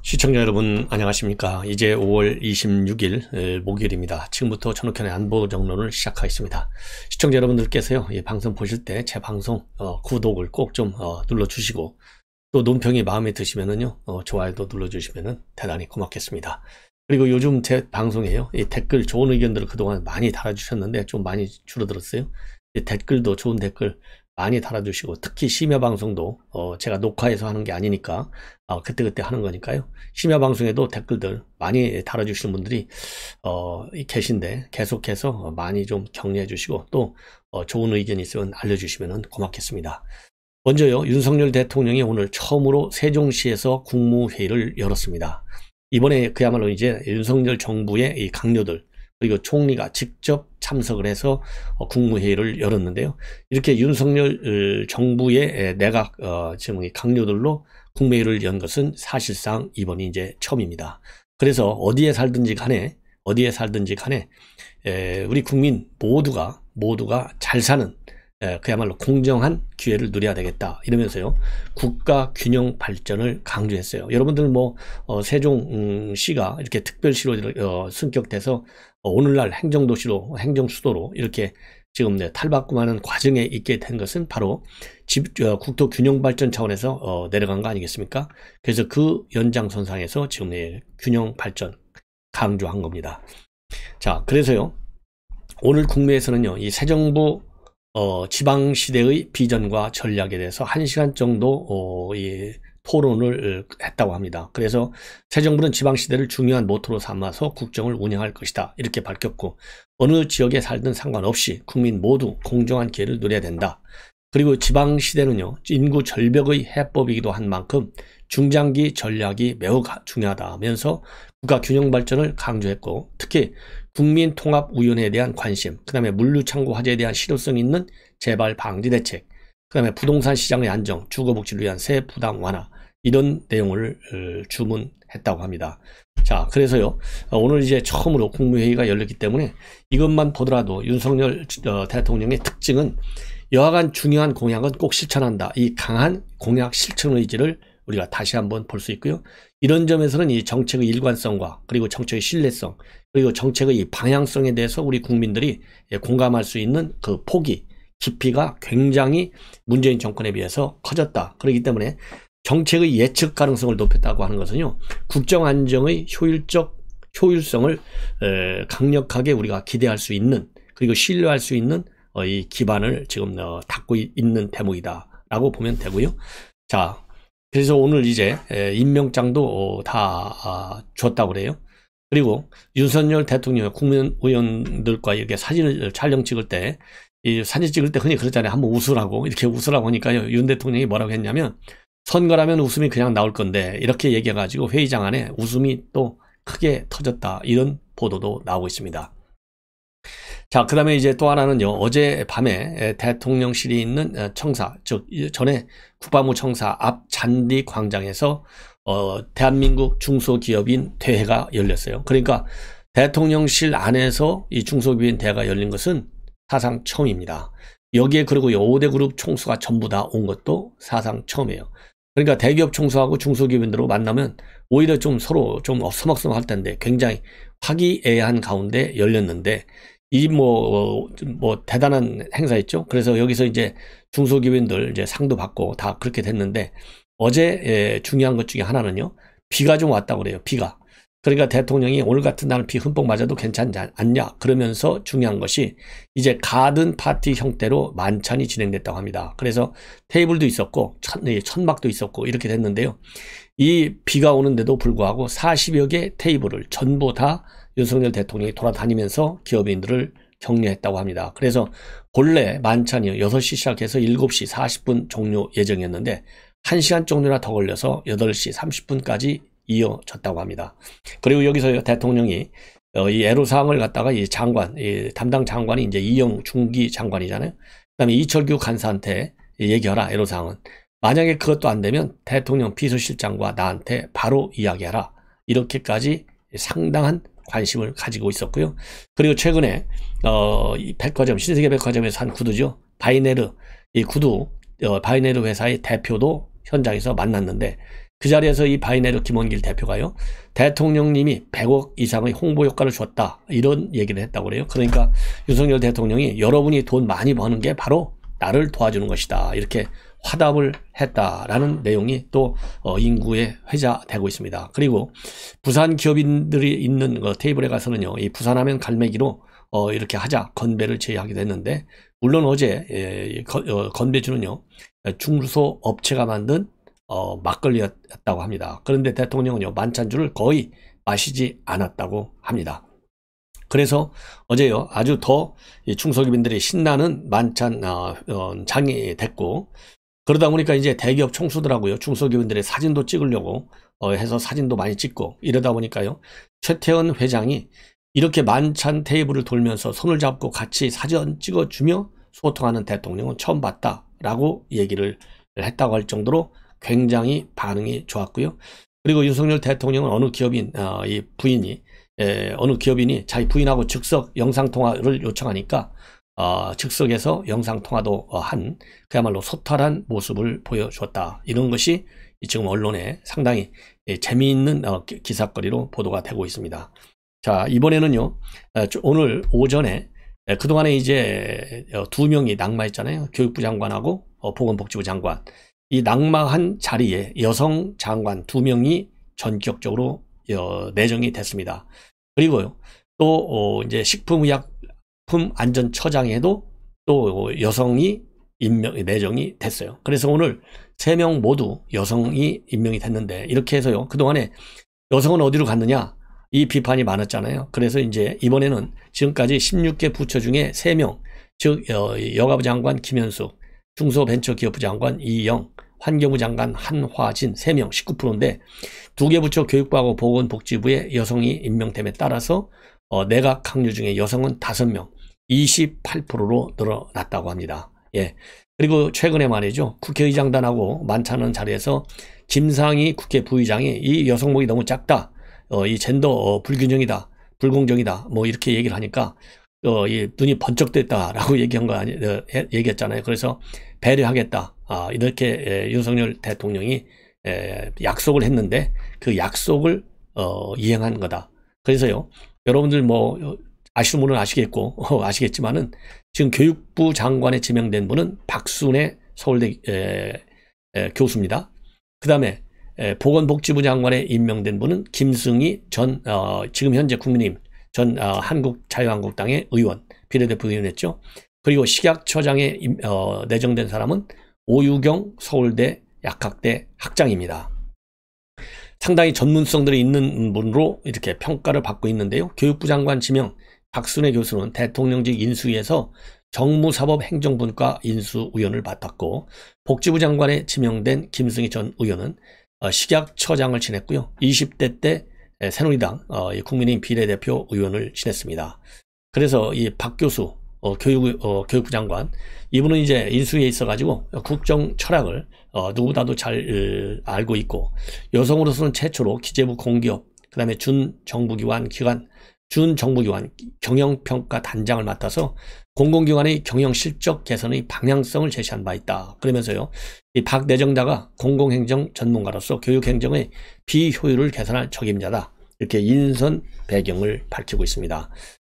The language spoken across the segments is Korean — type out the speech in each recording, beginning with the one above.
시청자 여러분 안녕하십니까. 이제 5월 26일 목요일입니다. 지금부터 전욱현의 안보 정론을 시작하겠습니다. 시청자 여러분들께서요, 이 방송 보실 때 제 방송 구독을 꼭 좀 눌러주시고, 또 논평이 마음에 드시면은요, 좋아요도 눌러주시면은 대단히 고맙겠습니다. 그리고 요즘 제 방송에요, 이 댓글 좋은 의견들을 그동안 많이 달아주셨는데 좀 많이 줄어들었어요. 이 댓글도 좋은 댓글 많이 달아주시고, 특히 심야방송도 제가 녹화해서 하는 게 아니니까 그때그때 하는 거니까요, 심야방송에도 댓글들 많이 달아주시는 분들이 계신데 계속해서 많이 좀 격려해 주시고, 또 좋은 의견이 있으면 알려주시면 고맙겠습니다. 먼저요, 윤석열 대통령이 오늘 처음으로 세종시에서 국무회의를 열었습니다. 이번에 그야말로 이제 윤석열 정부의 이 강요들, 그리고 총리가 직접 참석을 해서 국무회의를 열었는데요. 이렇게 윤석열 정부의 내각 지금 강요들로 국무회의를 연 것은 사실상 이번이 이제 처음입니다. 그래서 어디에 살든지 간에 우리 국민 모두가 잘 사는 그야말로 공정한 기회를 누려야 되겠다 이러면서요, 국가 균형 발전을 강조했어요. 여러분들 세종시가 이렇게 특별시로 승격돼서 오늘날 행정도시로, 행정수도로 이렇게 지금 탈바꿈하는 과정에 있게 된 것은 바로 국토 균형 발전 차원에서 내려간 거 아니겠습니까? 그래서 그 연장선상에서 지금 균형 발전 강조한 겁니다. 자, 그래서요, 오늘 국무회에서는요, 이 새 정부 지방시대의 비전과 전략에 대해서 1시간 정도 토론을 했다고 합니다. 그래서 새 정부는 지방시대를 중요한 모토로 삼아서 국정을 운영할 것이다 이렇게 밝혔고, 어느 지역에 살든 상관없이 국민 모두 공정한 기회를 누려야 된다. 그리고 지방시대는요, 인구 절벽의 해법이기도 한 만큼 중장기 전략이 매우 중요하다면서 국가 균형 발전을 강조했고, 특히 국민통합위원회에 대한 관심, 그 다음에 물류창고 화재에 대한 실효성 있는 재발 방지 대책, 그 다음에 부동산 시장의 안정, 주거복지를 위한 세 부담 완화, 이런 내용을 주문했다고 합니다. 자, 그래서요, 오늘 이제 처음으로 국무회의가 열렸기 때문에 이것만 보더라도 윤석열 대통령의 특징은 여하간 중요한 공약은 꼭 실천한다, 이 강한 공약 실천 의지를 우리가 다시 한번 볼 수 있고요. 이런 점에서는 이 정책의 일관성과, 그리고 정책의 신뢰성, 그리고 정책의 이 방향성에 대해서 우리 국민들이 공감할 수 있는 그 폭이, 깊이가 굉장히 문재인 정권에 비해서 커졌다. 그렇기 때문에 정책의 예측 가능성을 높였다고 하는 것은요, 국정 안정의 효율성을 강력하게 우리가 기대할 수 있는, 그리고 신뢰할 수 있는 이 기반을 지금 닦고 있는 대목이다라고 보면 되고요. 자, 그래서 오늘 이제 임명장도 다 줬다고 그래요. 그리고 윤석열 대통령 국무위원들과 이렇게 사진을 촬영 찍을 때, 이 사진 찍을 때 흔히 그러잖아요. 한번 웃으라고, 이렇게 웃으라고 하니까요, 윤 대통령이 뭐라고 했냐면, 선거라면 웃음이 그냥 나올 건데, 이렇게 얘기해가지고 회의장 안에 웃음이 또 크게 터졌다, 이런 보도도 나오고 있습니다. 자, 그 다음에 이제 또 하나는요, 어제 밤에 대통령실이 있는 청사, 즉 전에 국방부 청사 앞 잔디 광장에서 대한민국 중소기업인 대회가 열렸어요. 그러니까 대통령실 안에서 이 중소기업인 대회가 열린 것은 사상 처음입니다. 여기에 그리고 5대 그룹 총수가 전부 다 온 것도 사상 처음이에요. 그러니까 대기업 총수하고 중소기업인들로 만나면 오히려 좀 서로 좀 서먹서먹할 텐데, 굉장히 화기애애한 가운데 열렸는데, 이 대단한 행사였죠. 그래서 여기서 이제 중소기업인들 이제 상도 받고 다 그렇게 됐는데, 어제 중요한 것 중에 하나는요, 비가 좀 왔다고 그래요. 비가. 그러니까 대통령이 오늘 같은 날 비 흠뻑 맞아도 괜찮지 않냐 그러면서 중요한 것이 이제 가든 파티 형태로 만찬이 진행됐다고 합니다. 그래서 테이블도 있었고 천막도 있었고 이렇게 됐는데요, 이 비가 오는데도 불구하고 40여 개 테이블을 전부 다 윤석열 대통령이 돌아다니면서 기업인들을 격려했다고 합니다. 그래서 본래 만찬이 6시 시작해서 7시 40분 종료 예정이었는데 1시간 정도나 더 걸려서 8시 30분까지 이어졌다고 합니다. 그리고 여기서 대통령이 이 애로사항을 갖다가 이 담당 장관이 이제 이영 중기 장관이잖아요. 그 다음에 이철규 간사한테 얘기하라, 애로사항은. 만약에 그것도 안 되면 대통령 비서실장과 나한테 바로 이야기하라. 이렇게까지 상당한 관심을 가지고 있었고요. 그리고 최근에 이 백화점, 신세계 백화점에서 한 구두죠, 바이네르, 이 구두 바이네르 회사의 대표도 현장에서 만났는데 그 자리에서 이 바이네르 김원길 대표가요, 대통령님이 100억 이상의 홍보 효과를 줬다 이런 얘기를 했다고 그래요. 그러니까 윤석열 대통령이 여러분이 돈 많이 버는 게 바로 나를 도와주는 것이다 이렇게 화답을 했다라는 내용이 또 인구에 회자되고 있습니다. 그리고 부산 기업인들이 있는 테이블에 가서는요, 이 부산하면 갈매기로 이렇게 하자 건배를 제의하기도 했는데, 물론 어제 건배주는요 중소 업체가 만든 막걸리였다고 합니다. 그런데 대통령은요 만찬주를 거의 마시지 않았다고 합니다. 그래서 어제요 아주 더 중소기업인들이 신나는 만찬 장이 됐고, 그러다 보니까 이제 대기업 총수들하고요 중소기업인들의 사진도 찍으려고 해서 사진도 많이 찍고, 이러다 보니까요 최태원 회장이 이렇게 만찬 테이블을 돌면서 손을 잡고 같이 사진 찍어주며 소통하는 대통령은 처음 봤다라고 얘기를 했다고 할 정도로 굉장히 반응이 좋았고요. 그리고 윤석열 대통령은 어느 기업인 이 부인이 어느 기업인이 자기 부인하고 즉석 영상통화를 요청하니까 즉석에서 영상통화도 한 그야말로 소탈한 모습을 보여주었다. 이런 것이 지금 언론에 상당히 재미있는 기사거리로 보도가 되고 있습니다. 자, 이번에는요 오늘 오전에 그동안에 이제 두 명이 낙마했잖아요. 교육부 장관하고 보건복지부 장관. 이 낙마한 자리에 여성 장관 두 명이 전격적으로 내정이 됐습니다. 그리고요 또 이제 식품의약품안전처장에도 또 여성이 내정이 됐어요. 그래서 오늘 3명 모두 여성이 임명이 됐는데, 이렇게 해서요 그동안에 여성은 어디로 갔느냐 이 비판이 많았잖아요. 그래서 이제 이번에는 지금까지 16개 부처 중에 3명, 즉 여가부 장관 김현숙, 중소벤처기업부 장관 이영, 환경부 장관 한화진 3명 19%인데 2개 부처 교육부하고 보건복지부에 여성이 임명됨에 따라서 내각 항류 중에 여성은 5명 28%로 늘어났다고 합니다. 예. 그리고 최근에 말이죠 국회의장단하고 만찬하는 자리에서 김상희 국회 부의장이 이 여성목이 너무 작다, 이 젠더 불균형이다, 불공정이다 뭐 이렇게 얘기를 하니까 이 눈이 번쩍 떴다라고 얘기했잖아요. 그래서 배려하겠다 이렇게 윤석열 대통령이 약속을 했는데 그 약속을 이행한 거다. 그래서요 여러분들 뭐 아시는 분은 아시겠고 아시겠지만은 지금 교육부 장관에 지명된 분은 박순애 서울대 교수입니다. 그 다음에 보건복지부 장관에 임명된 분은 김승희 전 지금 현재 국민의힘 전 한국자유한국당의 의원, 비례대표 의원했죠. 그리고 식약처장에 내정된 사람은 오유경 서울대 약학대 학장입니다. 상당히 전문성들이 있는 분으로 이렇게 평가를 받고 있는데요. 교육부 장관 지명 박순애 교수는 대통령직 인수위에서 정무사법행정분과 인수위원을 맡았고, 복지부 장관에 지명된 김승희 전 의원은 식약처장을 지냈고요. 20대 때 새누리당 국민의힘 비례대표 의원을 지냈습니다. 그래서 이 박 교수 교육부 장관, 이분은 이제 인수위에 있어가지고 국정 철학을 누구보다도 잘 알고 있고, 여성으로서는 최초로 기재부 공기업, 그 다음에 준정부기관 경영평가 단장을 맡아서 공공기관의 경영실적 개선의 방향성을 제시한 바 있다. 그러면서요 이 박 내정자가 공공행정 전문가로서 교육행정의 비효율을 개선할 적임자다, 이렇게 인선 배경을 밝히고 있습니다.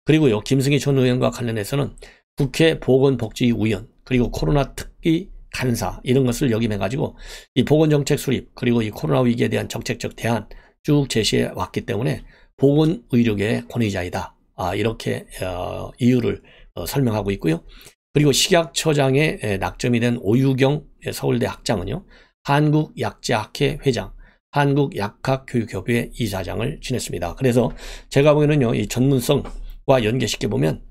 그리고요 김승희 전 의원과 관련해서는 국회 보건복지위원 그리고 코로나 특위 간사 이런 것을 역임해 가지고 이 보건정책 수립 그리고 이 코로나 위기에 대한 정책적 대안 쭉 제시해 왔기 때문에 보건의료계의 권위자이다, 이렇게 이유를 설명하고 있고요. 그리고 식약처장에 낙점이 된 오유경 서울대 학장은요 한국약재학회 회장, 한국약학교육협의회 이사장을 지냈습니다. 그래서 제가 보기에는요 이 전문성과 연계시켜 보면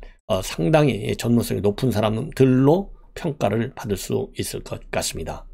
상당히 전문성이 높은 사람들로 평가를 받을 수 있을 것 같습니다.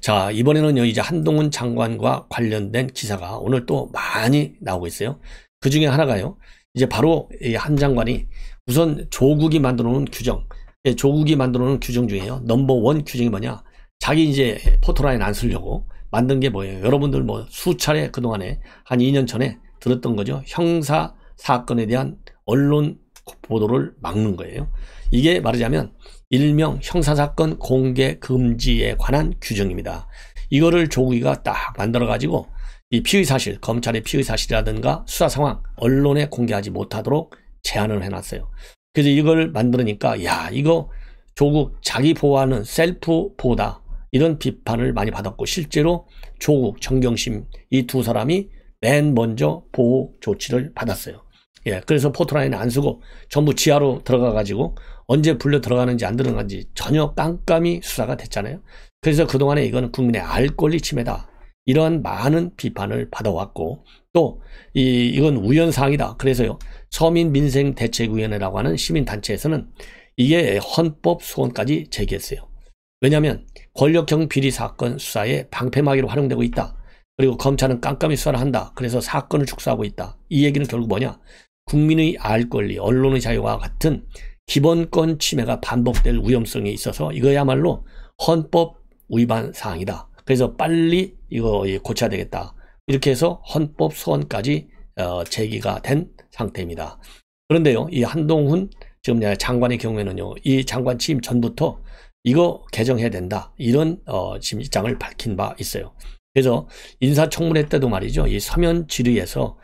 자, 이번에는요 이제 한동훈 장관과 관련된 기사가 오늘 또 많이 나오고 있어요. 그 중에 하나가요 이제 바로 이 한 장관이 우선 조국이 만들어 놓은 규정, 조국이 만들어 놓은 규정 중에요 넘버1 규정이 뭐냐, 자기 이제 포토라인 안 쓰려고 만든 게 뭐예요? 여러분들 뭐 수차례 그동안에 한 2년 전에 들었던 거죠. 형사 사건에 대한 언론 보도를 막는 거예요. 이게 말하자면 일명 형사사건 공개 금지에 관한 규정입니다. 이거를 조국이가 딱 만들어 가지고 이 피의 사실, 검찰의 피의 사실이라든가 수사 상황 언론에 공개하지 못하도록 제한을 해놨어요. 그래서 이걸 만들으니까 야, 이거 조국 자기 보호하는 셀프 보호다, 이런 비판을 많이 받았고, 실제로 조국, 정경심 이 두 사람이 맨 먼저 보호 조치를 받았어요. 예, 그래서 포토라인을 안 쓰고 전부 지하로 들어가 가지고 언제 불려 들어가는지 안 들어가는지 전혀 깜깜이 수사가 됐잖아요. 그래서 그동안에 이거는 국민의 알 권리 침해다, 이러한 많은 비판을 받아왔고, 또 이건 우연사항이다. 그래서요, 서민민생대책위원회라고 하는 시민단체에서는 이게 헌법 소원까지 제기했어요. 왜냐하면 권력형 비리 사건 수사에 방패막이로 활용되고 있다. 그리고 검찰은 깜깜이 수사를 한다. 그래서 사건을 축소하고 있다. 이 얘기는 결국 뭐냐? 국민의 알 권리, 언론의 자유와 같은 기본권 침해가 반복될 위험성이 있어서 이거야말로 헌법 위반 사항이다. 그래서 빨리 이거 고쳐야 되겠다. 이렇게 해서 헌법 소원까지 제기가 된 상태입니다. 그런데요, 이 한동훈 지금 장관의 경우에는요, 이 장관 취임 전부터 이거 개정해야 된다, 이런 지금 입장을 밝힌 바 있어요. 그래서 인사청문회 때도 말이죠, 이 서면 질의에서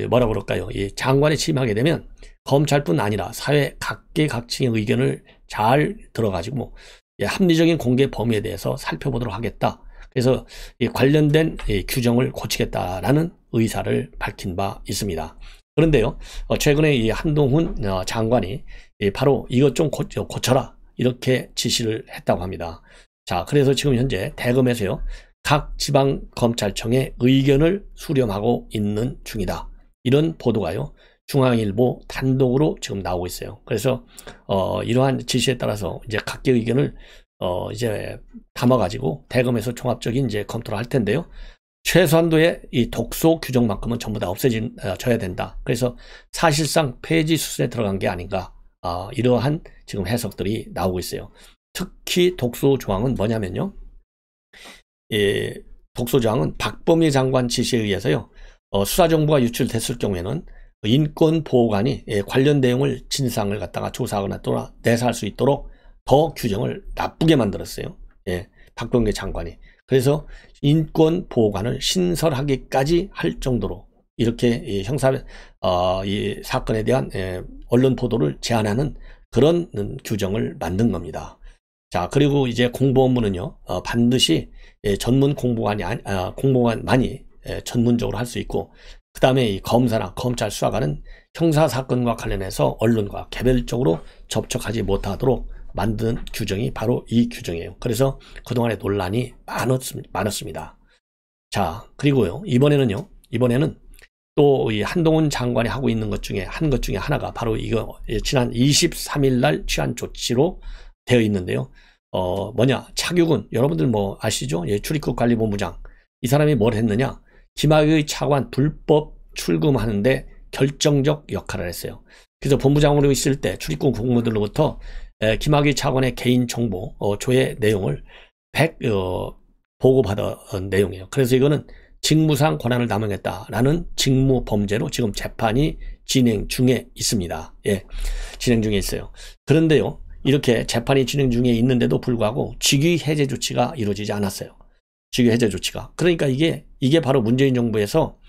뭐라 그럴까요? 이 장관에 취임하게 되면 검찰뿐 아니라 사회 각계각층의 의견을 잘 들어가지고 합리적인 공개 범위에 대해서 살펴보도록 하겠다. 그래서 이 관련된 규정을 고치겠다라는 의사를 밝힌 바 있습니다. 그런데요, 최근에 이 한동훈 장관이 바로 이것 좀 고쳐라, 이렇게 지시를 했다고 합니다. 자, 그래서 지금 현재 대검에서요, 각 지방검찰청의 의견을 수렴하고 있는 중이다, 이런 보도가요, 중앙일보 단독으로 지금 나오고 있어요. 그래서 이러한 지시에 따라서 이제 각계 의견을 이제 담아가지고 대검에서 종합적인 이제 검토를 할 텐데요. 최소한도의 이 독소 규정만큼은 전부 다 없어져야 된다. 그래서 사실상 폐지 수순에 들어간 게 아닌가, 이러한 지금 해석들이 나오고 있어요. 특히 독소 조항은 뭐냐면요, 독소 조항은 박범계 장관 지시에 의해서요, 수사 정보가 유출됐을 경우에는 인권보호관이 관련 내용을 진상을 갖다가 조사하거나 또 내사할 수 있도록 더 규정을 나쁘게 만들었어요. 예, 박범계 장관이. 그래서 인권보호관을 신설하기까지 할 정도로 이렇게 이 사건에 대한 언론 보도를 제한하는 그런 규정을 만든 겁니다. 자, 그리고 이제 공보 업무는요, 반드시 전문 공보관만이 전문적으로 할 수 있고, 그 다음에 이 검사나 검찰 수사관은 형사사건과 관련해서 언론과 개별적으로 접촉하지 못하도록 만든 규정이 바로 이 규정이에요. 그래서 그동안에 논란이 많았습니다. 자, 그리고요, 이번에는 또 이 한동훈 장관이 하고 있는 것 중에 하나가 바로 이거 지난 23일 날 취한 조치로 되어 있는데요. 뭐냐, 차규근, 여러분들 뭐 아시죠? 예, 출입국 관리본부장. 이 사람이 뭘 했느냐? 김학의 차관 불법 출금하는데 결정적 역할을 했어요. 그래서 본부장으로 있을 때 출입국 공무원들로부터 김학의 차관의 개인정보 조회 내용을 보고받은 내용이에요. 그래서 이거는 직무상 권한을 남용했다라는 직무범죄로 지금 재판이 진행 중에 있습니다. 예, 진행 중에 있어요. 그런데요, 이렇게 재판이 진행 중에 있는데도 불구하고 직위 해제 조치가 이루어지지 않았어요. 직위 해제 조치가. 그러니까 이게 바로 문재인 정부에서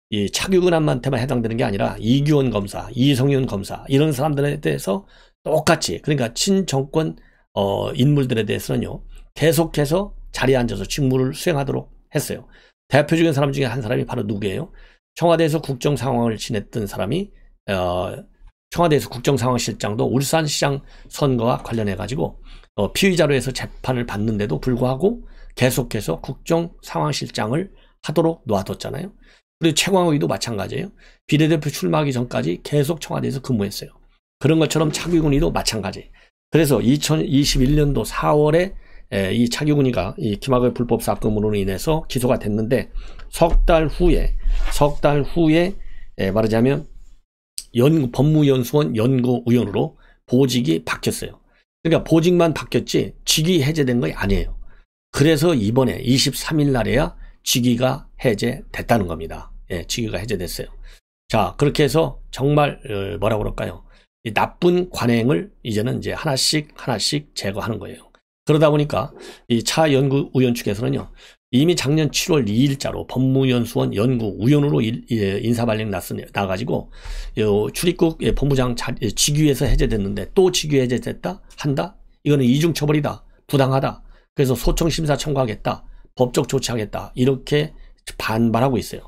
이 차규근한테만 해당되는 게 아니라 이규원 검사, 이성윤 검사, 이런 사람들에 대해서 똑같이, 그러니까 친정권 인물들에 대해서는요, 계속해서 자리에 앉아서 직무를 수행하도록 했어요. 대표적인 사람 중에 한 사람이 바로 누구예요? 청와대에서 국정상황을 지냈던 사람이 청와대에서 국정상황실장도 울산시장 선거와 관련해 가지고 피의자로 해서 재판을 받는데도 불구하고 계속해서 국정상황실장을 하도록 놔뒀잖아요. 그리고 최광욱이도 마찬가지예요. 비례대표 출마하기 전까지 계속 청와대에서 근무했어요. 그런 것처럼 차규근이도 마찬가지. 그래서 2021년도 4월에 이 차규근이가 이 김학의 불법 사건으로 인해서 기소가 됐는데 석 달 후에 말하자면 법무연수원 연구위원으로 보직이 바뀌었어요. 그러니까 보직만 바뀌었지 직위 해제된 거 아니에요. 그래서 이번에 23일 날에야 직위가 해제됐다는 겁니다. 예, 직위가 해제됐어요. 자, 그렇게 해서 정말 뭐라고 그럴까요? 이 나쁜 관행을 이제는 이제 하나씩 제거하는 거예요. 그러다 보니까 이 차 연구위원 측에서는요, 이미 작년 7월 2일자로 법무연수원 연구위원으로 인사발령 나가지고 출입국 본부장 직위에서 해제됐는데 또 직위 해제됐다? 한다? 이거는 이중처벌이다. 부당하다. 그래서 소청심사 청구하겠다. 법적 조치하겠다. 이렇게 반발하고 있어요.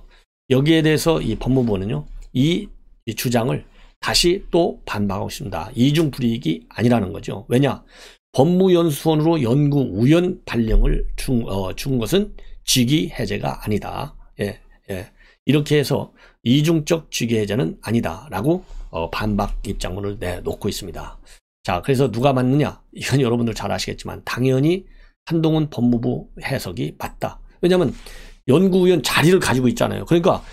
여기에 대해서 이 법무부는요, 이 주장을 다시 또 반박하고 있습니다. 이중불이익이 아니라는 거죠. 왜냐? 법무연수원으로 연구위원 발령을 준 것은 직위 해제가 아니다. 예, 예. 이렇게 해서 이중적 직위 해제는 아니다라고 반박 입장문을 내놓고 있습니다. 자, 그래서 누가 맞느냐? 이건 여러분들 잘 아시겠지만 당연히 한동훈 법무부 해석이 맞다. 왜냐하면 연구위원 자리를 가지고 있잖아요. 그러니까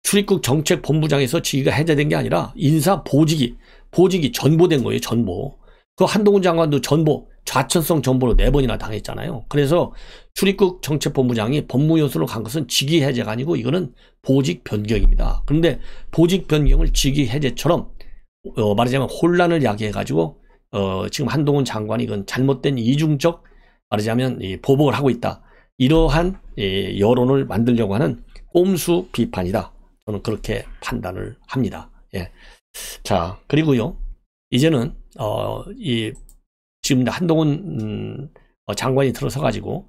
출입국 정책본부장에서 직위가 해제된 게 아니라 인사 보직이 전보된 거예요. 전보. 그 한동훈 장관도 전보, 좌천성 전보로 4번이나 당했잖아요. 그래서 출입국 정책본부장이 법무연수로 간 것은 직위 해제가 아니고 이거는 보직 변경입니다. 그런데 보직 변경을 직위 해제처럼 말하자면 혼란을 야기해가지고 지금 한동훈 장관이 이건 잘못된 이중적 말하자면 보복을 하고 있다. 이러한 여론을 만들려고 하는 꼼수 비판이다. 저는 그렇게 판단을 합니다. 예. 자, 그리고요, 이제는 지금 한동훈 장관이 들어서 가지고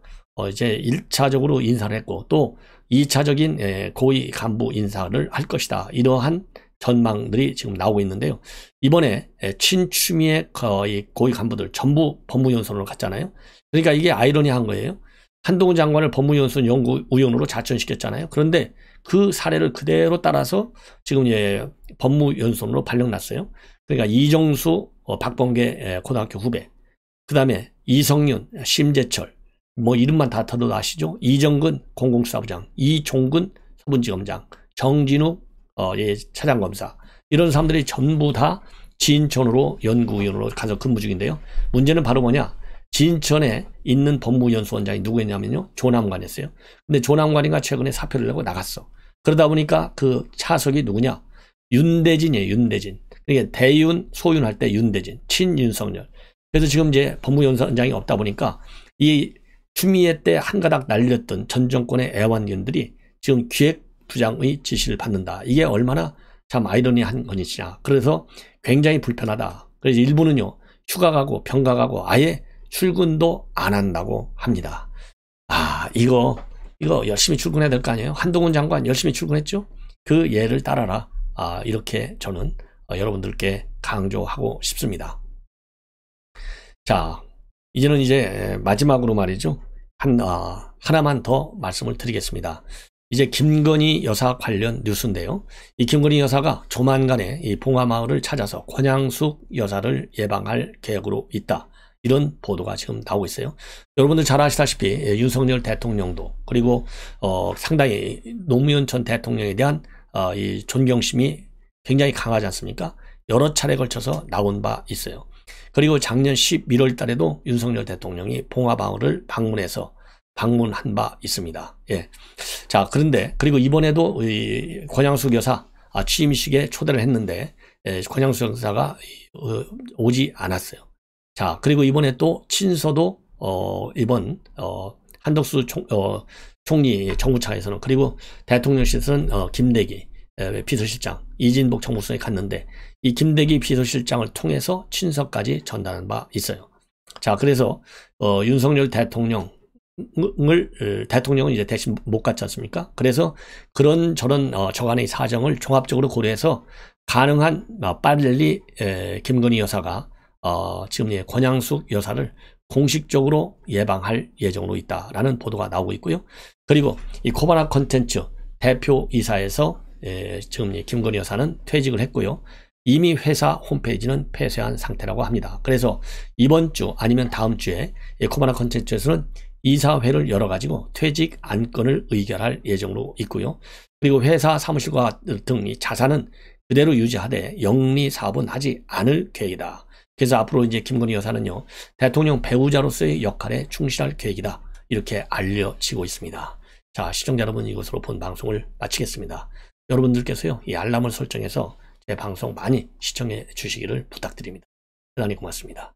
이제 1차적으로 인사를 했고 또 2차적인 고위 간부 인사를 할 것이다. 이러한 전망들이 지금 나오고 있는데요. 이번에 친추미애 고위 간부들 전부 법무연수원으로 갔잖아요. 그러니까 이게 아이러니한 거예요. 한동훈 장관을 법무연수원 연구위원으로 자천시켰잖아요. 그런데 그 사례를 그대로 따라서 지금 법무연수원으로 발령났어요. 그러니까 이정수, 박범계 고등학교 후배, 그 다음에 이성윤, 심재철, 뭐 이름만 다 들어도 아시죠? 이정근 공공수사부장, 이종근 서분지검장, 정진우 차장검사, 이런 사람들이 전부 다 진천으로 연구위원으로 가서 근무 중인데요. 문제는 바로 뭐냐? 진천에 있는 법무연수원장이 누구였냐면요, 조남관이었어요. 근데 조남관이가 최근에 사표를 내고 나갔어. 그러다 보니까 그 차석이 누구냐? 윤대진이에요. 윤대진. 그러니까 대윤, 소윤할 때 윤대진, 친윤석열. 그래서 지금 이제 법무연수원장이 없다 보니까 이 추미애 때 한가닥 날렸던 전 정권의 애완견들이 지금 기획부장의 지시를 받는다. 이게 얼마나 참 아이러니한 것이냐. 그래서 굉장히 불편하다. 그래서 일부는요, 휴가 가고 병가 가고 아예 출근도 안 한다고 합니다. 이거 열심히 출근해야 될 거 아니에요? 한동훈 장관 열심히 출근했죠? 그 예를 따라라. 이렇게 저는 여러분들께 강조하고 싶습니다. 자, 이제는 이제 마지막으로 말이죠. 하나만 더 말씀을 드리겠습니다. 이제 김건희 여사 관련 뉴스인데요. 이 김건희 여사가 조만간에 이 봉화마을을 찾아서 권양숙 여사를 예방할 계획으로 있다. 이런 보도가 지금 나오고 있어요. 여러분들 잘 아시다시피 윤석열 대통령도 그리고 상당히 노무현 전 대통령에 대한 이 존경심이 굉장히 강하지 않습니까? 여러 차례 걸쳐서 나온 바 있어요. 그리고 작년 11월 달에도 윤석열 대통령이 봉화마을을 방문한 바 있습니다. 예. 자, 그런데 그리고 이번에도 이 권양숙 여사 취임식에 초대를 했는데 권양숙 여사가 오지 않았어요. 자, 그리고 이번에 또 친서도 이번 한덕수 총리 정부차에서는, 그리고 대통령실에서는 김대기 비서실장, 이진복 정무수석이 갔는데 이 김대기 비서실장을 통해서 친서까지 전달한 바 있어요. 자, 그래서 윤석열 대통령은 이제 대신 못 갔지 않습니까? 그래서 그런 저런 저간의 사정을 종합적으로 고려해서 가능한 빨리 김건희 여사가 지금 권양숙 여사를 공식적으로 예방할 예정으로 있다라는 보도가 나오고 있고요. 그리고 이 코바나 콘텐츠 대표이사에서 지금 김건희 여사는 퇴직을 했고요. 이미 회사 홈페이지는 폐쇄한 상태라고 합니다. 그래서 이번 주 아니면 다음 주에 코바나 콘텐츠에서는 이사회를 열어가지고 퇴직 안건을 의결할 예정으로 있고요. 그리고 회사 사무실과 등 자산은 그대로 유지하되 영리 사업은 하지 않을 계획이다. 그래서 앞으로 이제 김건희 여사는요, 대통령 배우자로서의 역할에 충실할 계획이다. 이렇게 알려지고 있습니다. 자, 시청자 여러분, 이것으로 본 방송을 마치겠습니다. 여러분들께서요, 이 알람을 설정해서 내 방송 많이 시청해 주시기를 부탁드립니다. 대단히 고맙습니다.